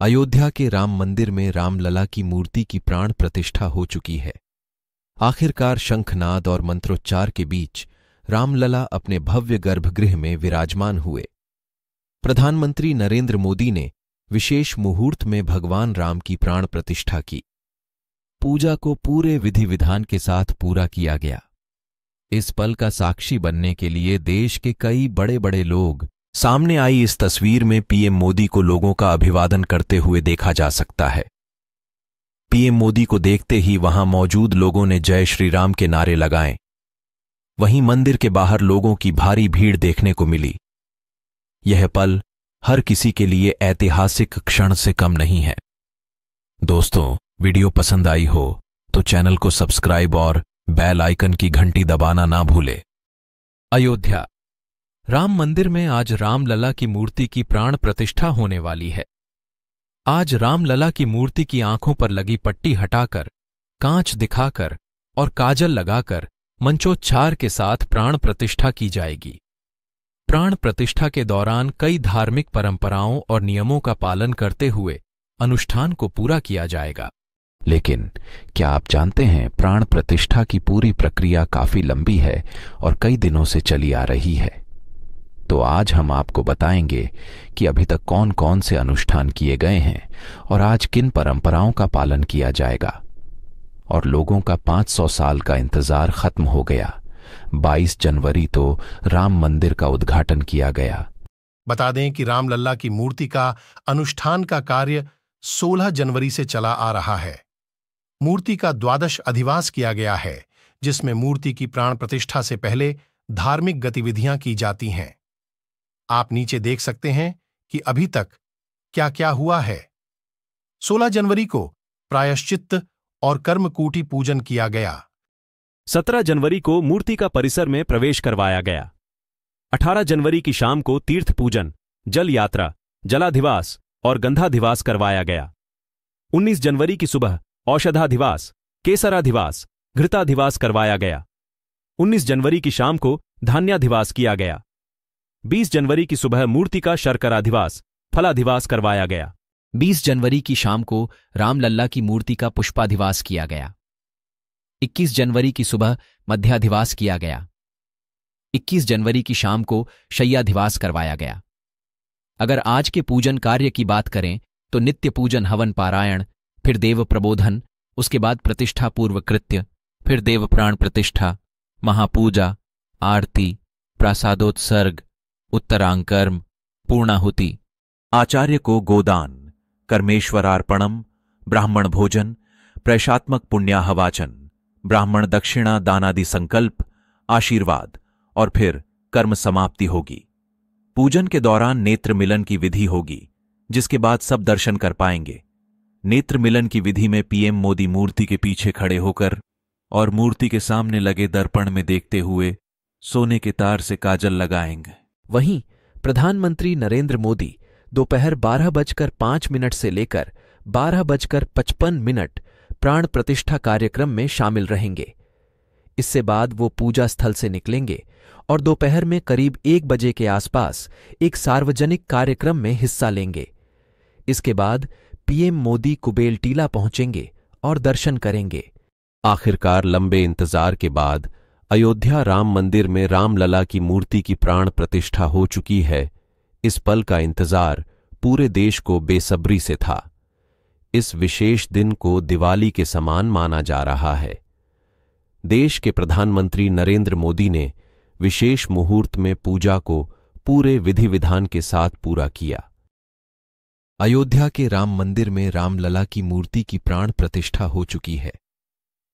अयोध्या के राम मंदिर में रामलला की मूर्ति की प्राण प्रतिष्ठा हो चुकी है। आखिरकार शंखनाद और मंत्रोच्चार के बीच रामलला अपने भव्य गर्भगृह में विराजमान हुए। प्रधानमंत्री नरेंद्र मोदी ने विशेष मुहूर्त में भगवान राम की प्राण प्रतिष्ठा की। पूजा को पूरे विधि विधान के साथ पूरा किया गया। इस पल का साक्षी बनने के लिए देश के कई बड़े बड़े लोग सामने आई इस तस्वीर में पीएम मोदी को लोगों का अभिवादन करते हुए देखा जा सकता है। पीएम मोदी को देखते ही वहां मौजूद लोगों ने जय श्री राम के नारे लगाए। वहीं मंदिर के बाहर लोगों की भारी भीड़ देखने को मिली। यह पल हर किसी के लिए ऐतिहासिक क्षण से कम नहीं है। दोस्तों, वीडियो पसंद आई हो तो चैनल को सब्सक्राइब और बेल आइकन की घंटी दबाना ना भूले। अयोध्या राम मंदिर में आज रामलला की मूर्ति की प्राण प्रतिष्ठा होने वाली है। आज रामलला की मूर्ति की आंखों पर लगी पट्टी हटाकर, कांच दिखाकर और काजल लगाकर मंचोच्चार के साथ प्राण प्रतिष्ठा की जाएगी। प्राण प्रतिष्ठा के दौरान कई धार्मिक परंपराओं और नियमों का पालन करते हुए अनुष्ठान को पूरा किया जाएगा। लेकिन क्या आप जानते हैं, प्राण प्रतिष्ठा की पूरी प्रक्रिया काफी लंबी है और कई दिनों से चली आ रही है। तो आज हम आपको बताएंगे कि अभी तक कौन कौन से अनुष्ठान किए गए हैं और आज किन परंपराओं का पालन किया जाएगा। और लोगों का 500 साल का इंतजार खत्म हो गया। 22 जनवरी तो राम मंदिर का उद्घाटन किया गया। बता दें कि रामलला की मूर्ति का अनुष्ठान का कार्य 16 जनवरी से चला आ रहा है। मूर्ति का द्वादश अधिवास किया गया है, जिसमें मूर्ति की प्राण प्रतिष्ठा से पहले धार्मिक गतिविधियां की जाती हैं। आप नीचे देख सकते हैं कि अभी तक क्या क्या हुआ है। 16 जनवरी को प्रायश्चित्त और कर्मकूटी पूजन किया गया। 17 जनवरी को मूर्ति का परिसर में प्रवेश करवाया गया। 18 जनवरी की शाम को तीर्थ पूजन, जल यात्रा, जलाधिवास और गंधाधिवास करवाया गया। 19 जनवरी की सुबह औषधाधिवास, केसराधिवास, घृताधिवास करवाया गया। 19 जनवरी की शाम को धान्याधिवास किया गया। 20 जनवरी की सुबह मूर्ति का शर्कराधिवास, फलाधिवास करवाया गया। 20 जनवरी की शाम को रामलल्ला की मूर्ति का पुष्पाधिवास किया गया। 21 जनवरी की सुबह मध्याधिवास किया गया। 21 जनवरी की शाम को शय्याधिवास करवाया गया। अगर आज के पूजन कार्य की बात करें तो नित्य पूजन, हवन पारायण, फिर देव प्रबोधन, उसके बाद प्रतिष्ठा पूर्व कृत्य, फिर देव प्राण प्रतिष्ठा, महापूजा, आरती, प्रासादोत्सर्ग, उत्तरांकर्म, पूर्णाहुति, आचार्य को गोदान, कर्मेश्वरार्पणम, ब्राह्मण भोजन, प्रैशात्मक पुण्याहवाचन, ब्राह्मण दक्षिणा दानादि संकल्प, आशीर्वाद और फिर कर्म समाप्ति होगी। पूजन के दौरान नेत्र मिलन की विधि होगी, जिसके बाद सब दर्शन कर पाएंगे। नेत्र मिलन की विधि में पीएम मोदी मूर्ति के पीछे खड़े होकर और मूर्ति के सामने लगे दर्पण में देखते हुए सोने के तार से काजल लगाएंगे। वहीं प्रधानमंत्री नरेंद्र मोदी दोपहर 12:05 से लेकर 12:55 प्राण प्रतिष्ठा कार्यक्रम में शामिल रहेंगे। इससे बाद वो पूजा स्थल से निकलेंगे और दोपहर में करीब 1 बजे के आसपास एक सार्वजनिक कार्यक्रम में हिस्सा लेंगे। इसके बाद पीएम मोदी कुबेल टीला पहुंचेंगे और दर्शन करेंगे। आखिरकार लंबे इंतजार के बाद अयोध्या राम मंदिर में रामलला की मूर्ति की प्राण प्रतिष्ठा हो चुकी है। इस पल का इंतजार पूरे देश को बेसब्री से था। इस विशेष दिन को दिवाली के समान माना जा रहा है। देश के प्रधानमंत्री नरेंद्र मोदी ने विशेष मुहूर्त में पूजा को पूरे विधि विधान के साथ पूरा किया। अयोध्या के राम मंदिर में रामलला की मूर्ति की प्राण प्रतिष्ठा हो चुकी है।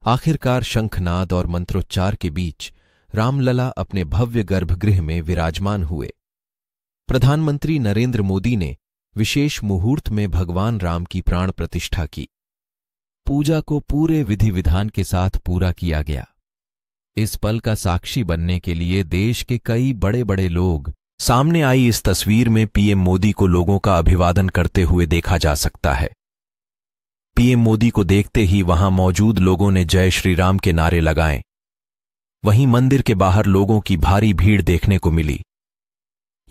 आखिरकार शंखनाद और मंत्रोच्चार के बीच रामलला अपने भव्य गर्भगृह में विराजमान हुए। प्रधानमंत्री नरेंद्र मोदी ने विशेष मुहूर्त में भगवान राम की प्राण प्रतिष्ठा की। पूजा को पूरे विधि विधान के साथ पूरा किया गया। इस पल का साक्षी बनने के लिए देश के कई बड़े बड़े लोग सामने आई इस तस्वीर में पीएम मोदी को लोगों का अभिवादन करते हुए देखा जा सकता है। पीएम मोदी को देखते ही वहां मौजूद लोगों ने जय श्री राम के नारे लगाए। वहीं मंदिर के बाहर लोगों की भारी भीड़ देखने को मिली।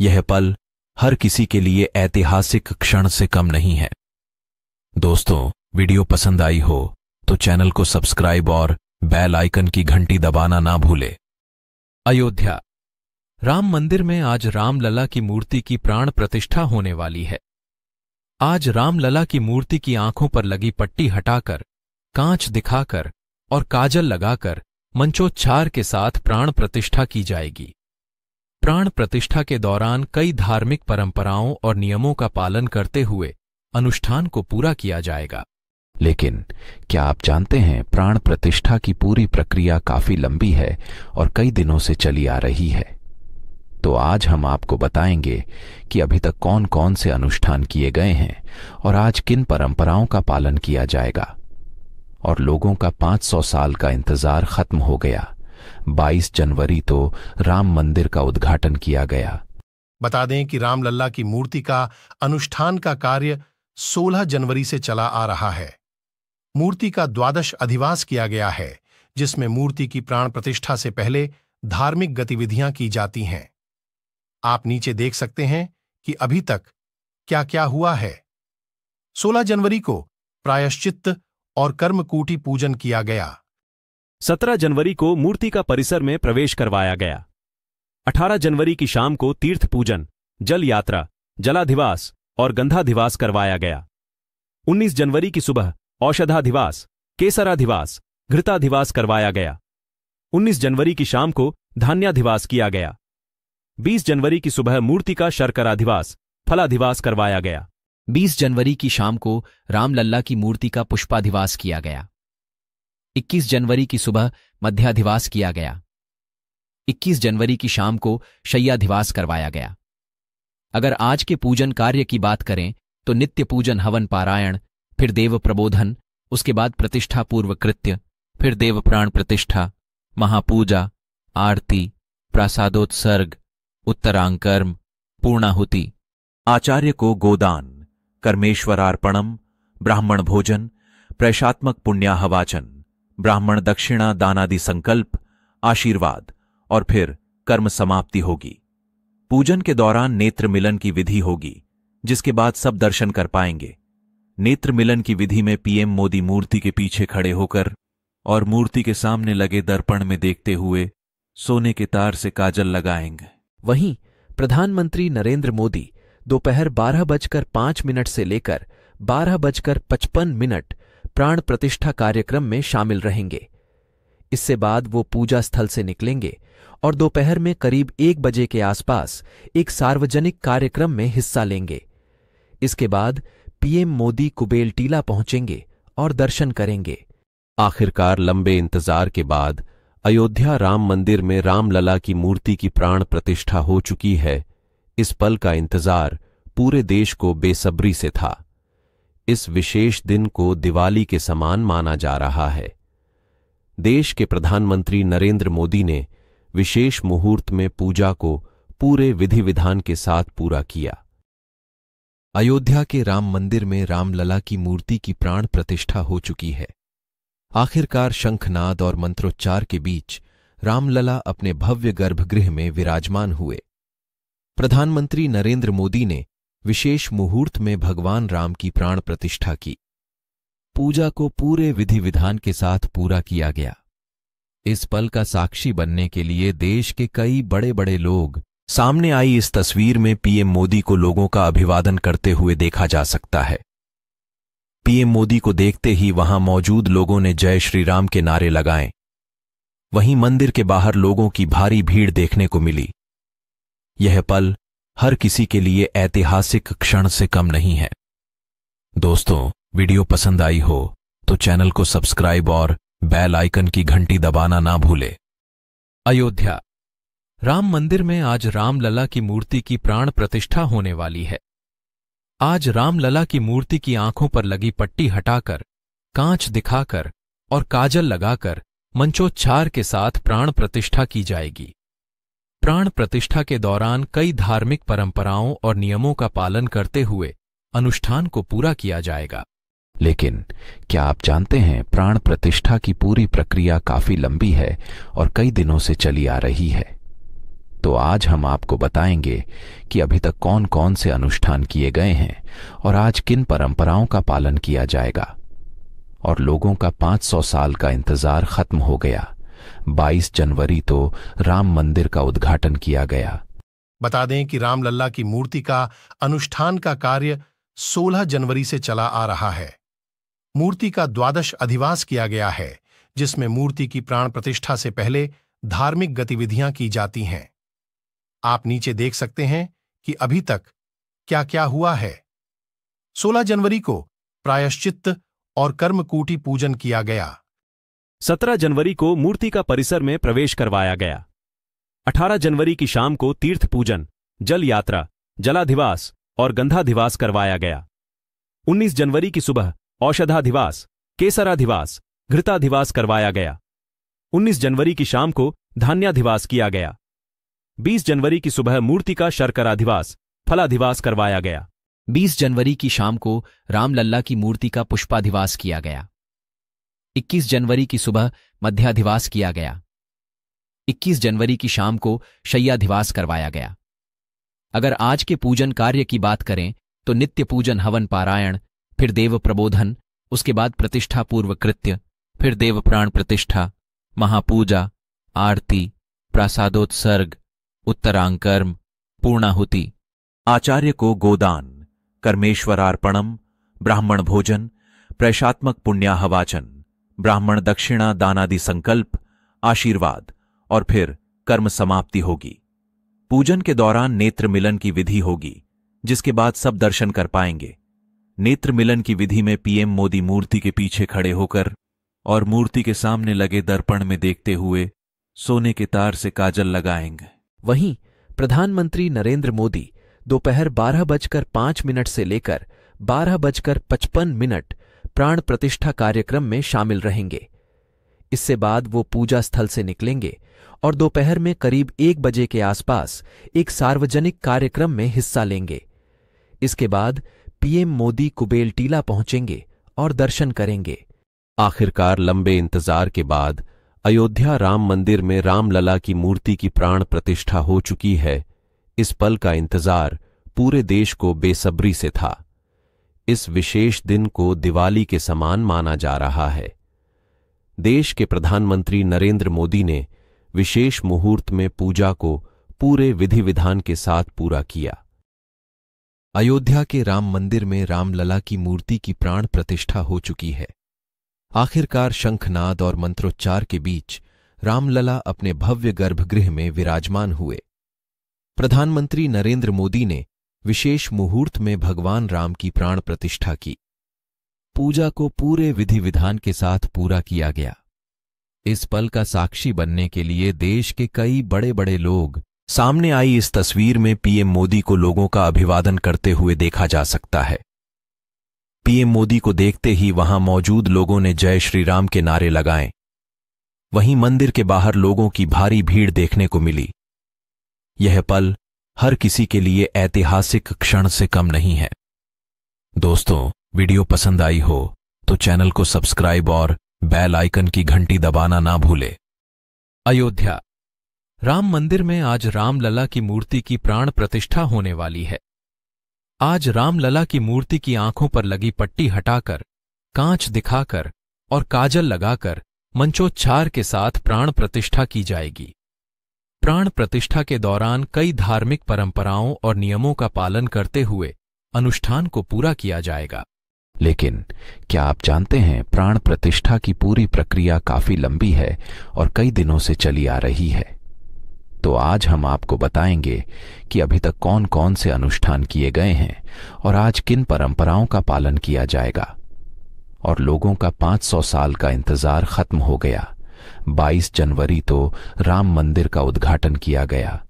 यह पल हर किसी के लिए ऐतिहासिक क्षण से कम नहीं है। दोस्तों, वीडियो पसंद आई हो तो चैनल को सब्सक्राइब और बेल आइकन की घंटी दबाना ना भूले। अयोध्या। राम मंदिर में आज रामलला की मूर्ति की प्राण प्रतिष्ठा होने वाली है। आज रामलला की मूर्ति की आंखों पर लगी पट्टी हटाकर, कांच दिखाकर और काजल लगाकर मंचोच्चार के साथ प्राण प्रतिष्ठा की जाएगी। प्राण प्रतिष्ठा के दौरान कई धार्मिक परंपराओं और नियमों का पालन करते हुए अनुष्ठान को पूरा किया जाएगा। लेकिन क्या आप जानते हैं, प्राण प्रतिष्ठा की पूरी प्रक्रिया काफी लंबी है और कई दिनों से चली आ रही है। तो आज हम आपको बताएंगे कि अभी तक कौन कौन से अनुष्ठान किए गए हैं और आज किन परंपराओं का पालन किया जाएगा। और लोगों का 500 साल का इंतजार खत्म हो गया। 22 जनवरी तो राम मंदिर का उद्घाटन किया गया। बता दें कि रामलला की मूर्ति का अनुष्ठान का कार्य 16 जनवरी से चला आ रहा है। मूर्ति का द्वादश अधिवास किया गया है, जिसमें मूर्ति की प्राण प्रतिष्ठा से पहले धार्मिक गतिविधियां की जाती हैं। आप नीचे देख सकते हैं कि अभी तक क्या क्या हुआ है। 16 जनवरी को प्रायश्चित्त और कर्मकूटी पूजन किया गया। 17 जनवरी को मूर्ति का परिसर में प्रवेश करवाया गया। 18 जनवरी की शाम को तीर्थ पूजन, जल यात्रा, जलाधिवास और गंधाधिवास करवाया गया। 19 जनवरी की सुबह औषधाधिवास, केसराधिवास, घृताधिवास करवाया गया। 19 जनवरी की शाम को धान्याधिवास किया गया। 20 जनवरी की सुबह मूर्ति का शर्कराधिवास, फलाधिवास करवाया गया। 20 जनवरी की शाम को रामलला की मूर्ति का पुष्पाधिवास किया गया। 21 जनवरी की सुबह मध्याधिवास किया गया। 21 जनवरी की शाम को शय्याधिवास करवाया गया। अगर आज के पूजन कार्य की बात करें तो नित्य पूजन, हवन पारायण, फिर देव प्रबोधन, उसके बाद प्रतिष्ठा पूर्व कृत्य, फिर देव प्राण प्रतिष्ठा, महापूजा, आरती, प्रासादोत्सर्ग, उत्तरांकर्म, पूर्णाहुति, आचार्य को गोदान, कर्मेश्वरार्पणम, ब्राह्मण भोजन, प्रैशात्मक पुण्याहवाचन, ब्राह्मण दक्षिणा दानादि संकल्प, आशीर्वाद और फिर कर्म समाप्ति होगी। पूजन के दौरान नेत्र मिलन की विधि होगी, जिसके बाद सब दर्शन कर पाएंगे। नेत्र मिलन की विधि में पीएम मोदी मूर्ति के पीछे खड़े होकर और मूर्ति के सामने लगे दर्पण में देखते हुए सोने के तार से काजल लगाएंगे। वहीं प्रधानमंत्री नरेंद्र मोदी दोपहर 12:05 से लेकर 12:55 प्राण प्रतिष्ठा कार्यक्रम में शामिल रहेंगे। इससे बाद वो पूजा स्थल से निकलेंगे और दोपहर में करीब 1 बजे के आसपास एक सार्वजनिक कार्यक्रम में हिस्सा लेंगे। इसके बाद पीएम मोदी कुबेल टीला पहुंचेंगे और दर्शन करेंगे। आखिरकार लंबे इंतजार के बाद अयोध्या राम मंदिर में रामलला की मूर्ति की प्राण प्रतिष्ठा हो चुकी है। इस पल का इंतजार पूरे देश को बेसब्री से था। इस विशेष दिन को दिवाली के समान माना जा रहा है। देश के प्रधानमंत्री नरेंद्र मोदी ने विशेष मुहूर्त में पूजा को पूरे विधि विधान के साथ पूरा किया। अयोध्या के राम मंदिर में रामलला की मूर्ति की प्राण प्रतिष्ठा हो चुकी है। आखिरकार शंखनाद और मंत्रोच्चार के बीच रामलला अपने भव्य गर्भगृह में विराजमान हुए। प्रधानमंत्री नरेंद्र मोदी ने विशेष मुहूर्त में भगवान राम की प्राण प्रतिष्ठा की। पूजा को पूरे विधि विधान के साथ पूरा किया गया। इस पल का साक्षी बनने के लिए देश के कई बड़े बड़े लोग सामने आई इस तस्वीर में पीएम मोदी को लोगों का अभिवादन करते हुए देखा जा सकता है। पीएम मोदी को देखते ही वहां मौजूद लोगों ने जय श्री राम के नारे लगाए। वहीं मंदिर के बाहर लोगों की भारी भीड़ देखने को मिली। यह पल हर किसी के लिए ऐतिहासिक क्षण से कम नहीं है। दोस्तों, वीडियो पसंद आई हो तो चैनल को सब्सक्राइब और बेल आइकन की घंटी दबाना ना भूले। अयोध्या। राम मंदिर में आज रामलला की मूर्ति की प्राण प्रतिष्ठा होने वाली है। आज रामलला की मूर्ति की आंखों पर लगी पट्टी हटाकर, कांच दिखाकर और काजल लगाकर मंचोच्चार के साथ प्राण प्रतिष्ठा की जाएगी। प्राण प्रतिष्ठा के दौरान कई धार्मिक परंपराओं और नियमों का पालन करते हुए अनुष्ठान को पूरा किया जाएगा। लेकिन क्या आप जानते हैं, प्राण प्रतिष्ठा की पूरी प्रक्रिया काफी लंबी है और कई दिनों से चली आ रही है। तो आज हम आपको बताएंगे कि अभी तक कौन कौन से अनुष्ठान किए गए हैं और आज किन परंपराओं का पालन किया जाएगा। और लोगों का 500 साल का इंतजार खत्म हो गया। 22 जनवरी तो राम मंदिर का उद्घाटन किया गया। बता दें कि रामलला की मूर्ति का अनुष्ठान का कार्य 16 जनवरी से चला आ रहा है। मूर्ति का द्वादश अधिवास किया गया है, जिसमें मूर्ति की प्राण प्रतिष्ठा से पहले धार्मिक गतिविधियां की जाती हैं। आप नीचे देख सकते हैं कि अभी तक क्या क्या हुआ है। 16 जनवरी को प्रायश्चित्त और कर्मकूटी पूजन किया गया। 17 जनवरी को मूर्ति का परिसर में प्रवेश करवाया गया। 18 जनवरी की शाम को तीर्थ पूजन, जल यात्रा, जलाधिवास और गंधाधिवास करवाया गया। 19 जनवरी की सुबह औषधाधिवास, केसराधिवास, घृताधिवास करवाया गया। 19 जनवरी की शाम को धान्याधिवास किया गया। 20 जनवरी की सुबह मूर्ति का शर्कराधिवास, फलाधिवास करवाया गया। 20 जनवरी की शाम को रामलल्ला की मूर्ति का पुष्पाधिवास किया गया। 21 जनवरी की सुबह मध्याधिवास किया गया। 21 जनवरी की शाम को शय्याधिवास करवाया गया। अगर आज के पूजन कार्य की बात करें तो नित्य पूजन, हवन पारायण, फिर देव प्रबोधन, उसके बाद प्रतिष्ठा पूर्व कृत्य, फिर देव प्राण प्रतिष्ठा, महापूजा, आरती, प्रासादोत्सर्ग, उत्तरांकर्म, पूर्णाहुति, आचार्य को गोदान, कर्मेश्वरार्पणम, ब्राह्मण भोजन, प्रैशात्मक पुण्याहवाचन, ब्राह्मण दक्षिणा दानादि संकल्प, आशीर्वाद और फिर कर्म समाप्ति होगी। पूजन के दौरान नेत्र मिलन की विधि होगी, जिसके बाद सब दर्शन कर पाएंगे। नेत्र मिलन की विधि में पीएम मोदी मूर्ति के पीछे खड़े होकर और मूर्ति के सामने लगे दर्पण में देखते हुए सोने के तार से काजल लगाएंगे। वहीं प्रधानमंत्री नरेंद्र मोदी दोपहर 12:05 से लेकर 12:55 प्राण प्रतिष्ठा कार्यक्रम में शामिल रहेंगे। इससे बाद वो पूजा स्थल से निकलेंगे और दोपहर में करीब 1 बजे के आसपास एक सार्वजनिक कार्यक्रम में हिस्सा लेंगे। इसके बाद पीएम मोदी कुबेल टीला पहुंचेंगे और दर्शन करेंगे। आखिरकार लंबे इंतजार के बाद अयोध्या राम मंदिर में रामलला की मूर्ति की प्राण प्रतिष्ठा हो चुकी है। इस पल का इंतजार पूरे देश को बेसब्री से था। इस विशेष दिन को दिवाली के समान माना जा रहा है। देश के प्रधानमंत्री नरेंद्र मोदी ने विशेष मुहूर्त में पूजा को पूरे विधि विधान के साथ पूरा किया। अयोध्या के राम मंदिर में रामलला की मूर्ति की प्राण प्रतिष्ठा हो चुकी है। आखिरकार शंखनाद और मंत्रोच्चार के बीच रामलला अपने भव्य गर्भगृह में विराजमान हुए। प्रधानमंत्री नरेंद्र मोदी ने विशेष मुहूर्त में भगवान राम की प्राण प्रतिष्ठा की। पूजा को पूरे विधि विधान के साथ पूरा किया गया। इस पल का साक्षी बनने के लिए देश के कई बड़े बड़े लोग सामने आई इस तस्वीर में पीएम मोदी को लोगों का अभिवादन करते हुए देखा जा सकता है। पीएम मोदी को देखते ही वहां मौजूद लोगों ने जय श्री राम के नारे लगाए। वहीं मंदिर के बाहर लोगों की भारी भीड़ देखने को मिली। यह पल हर किसी के लिए ऐतिहासिक क्षण से कम नहीं है। दोस्तों, वीडियो पसंद आई हो तो चैनल को सब्सक्राइब और बेल आइकन की घंटी दबाना ना भूले। अयोध्या राम मंदिर में आज रामलला की मूर्ति की प्राण प्रतिष्ठा होने वाली है। आज रामलला की मूर्ति की आंखों पर लगी पट्टी हटाकर, कांच दिखाकर और काजल लगाकर मंचोच्चार के साथ प्राण प्रतिष्ठा की जाएगी। प्राण प्रतिष्ठा के दौरान कई धार्मिक परंपराओं और नियमों का पालन करते हुए अनुष्ठान को पूरा किया जाएगा। लेकिन क्या आप जानते हैं, प्राण प्रतिष्ठा की पूरी प्रक्रिया काफी लंबी है और कई दिनों से चली आ रही है। तो आज हम आपको बताएंगे कि अभी तक कौन कौन से अनुष्ठान किए गए हैं और आज किन परंपराओं का पालन किया जाएगा। और लोगों का 500 साल का इंतजार खत्म हो गया। 22 जनवरी तो राम मंदिर का उद्घाटन किया गया।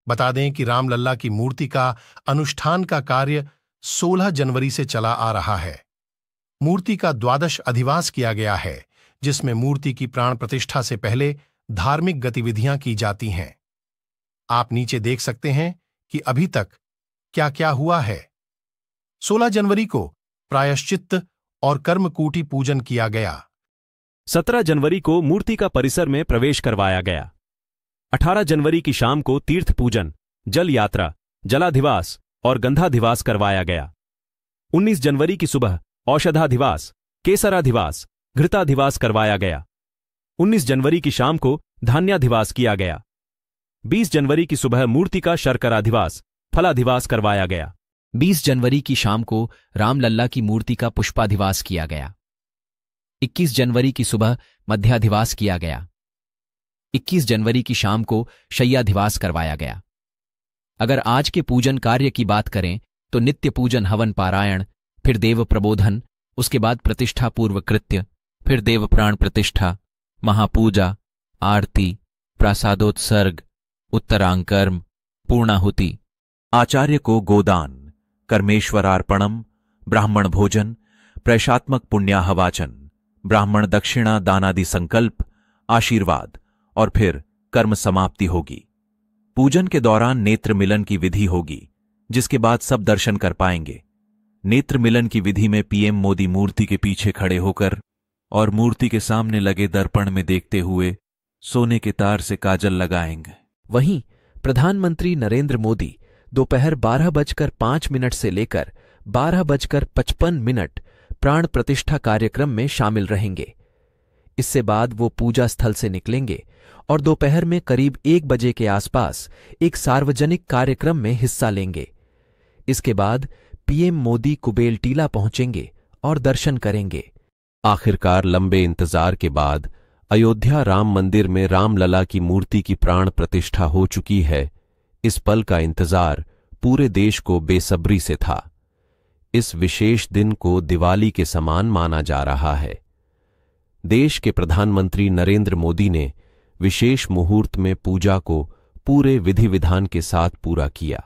बता दें कि रामलला की मूर्ति का अनुष्ठान का कार्य 16 जनवरी से चला आ रहा है। मूर्ति का द्वादश अधिवास किया गया है, जिसमें मूर्ति की प्राण प्रतिष्ठा से पहले धार्मिक गतिविधियां की जाती हैं। आप नीचे देख सकते हैं कि अभी तक क्या क्या हुआ है। 16 जनवरी को प्रायश्चित्त और कर्मकूटी पूजन किया गया। 17 जनवरी को मूर्ति का परिसर में प्रवेश करवाया गया। 18 जनवरी की शाम को तीर्थ पूजन, जल यात्रा, जलाधिवास और गंधाधिवास करवाया गया। 19 जनवरी की सुबह औषधाधिवास, केसराधिवास, घृताधिवास करवाया गया। 19 जनवरी की शाम को धान्याधिवास किया गया। 20 जनवरी की सुबह मूर्ति का शर्कराधिवास, फलाधिवास करवाया गया। 20 जनवरी की शाम को रामलल्ला की मूर्ति का पुष्पाधिवास किया गया। 21 जनवरी की सुबह मध्याधिवास किया गया। 21 जनवरी की शाम को शय्याधिवास करवाया गया। अगर आज के पूजन कार्य की बात करें तो नित्य पूजन, हवन पारायण, फिर देव प्रबोधन, उसके बाद प्रतिष्ठा पूर्व कृत्य, फिर देव प्राण प्रतिष्ठा, महापूजा, आरती, प्रासादोत्सर्ग, उत्तरांकर्म, पूर्णाहुति, आचार्य को गोदान, कर्मेश्वरार्पणम, ब्राह्मण भोजन, प्रैशात्मक पुण्याहवाचन, ब्राह्मण दक्षिणा दानादि संकल्प, आशीर्वाद और फिर कर्म समाप्ति होगी। पूजन के दौरान नेत्र मिलन की विधि होगी, जिसके बाद सब दर्शन कर पाएंगे। नेत्र मिलन की विधि में पीएम मोदी मूर्ति के पीछे खड़े होकर और मूर्ति के सामने लगे दर्पण में देखते हुए सोने के तार से काजल लगाएंगे। वहीं प्रधानमंत्री नरेंद्र मोदी दोपहर 12:05 से लेकर 12:55 प्राण प्रतिष्ठा कार्यक्रम में शामिल रहेंगे। इससे बाद वो पूजा स्थल से निकलेंगे और दोपहर में करीब 1 बजे के आसपास एक सार्वजनिक कार्यक्रम में हिस्सा लेंगे। इसके बाद पीएम मोदी कुबेल टीला पहुंचेंगे और दर्शन करेंगे। आखिरकार लंबे इंतजार के बाद अयोध्या राम मंदिर में रामलला की मूर्ति की प्राण प्रतिष्ठा हो चुकी है। इस पल का इंतजार पूरे देश को बेसब्री से था। इस विशेष दिन को दिवाली के समान माना जा रहा है। देश के प्रधानमंत्री नरेंद्र मोदी ने विशेष मुहूर्त में पूजा को पूरे विधि विधान के साथ पूरा किया।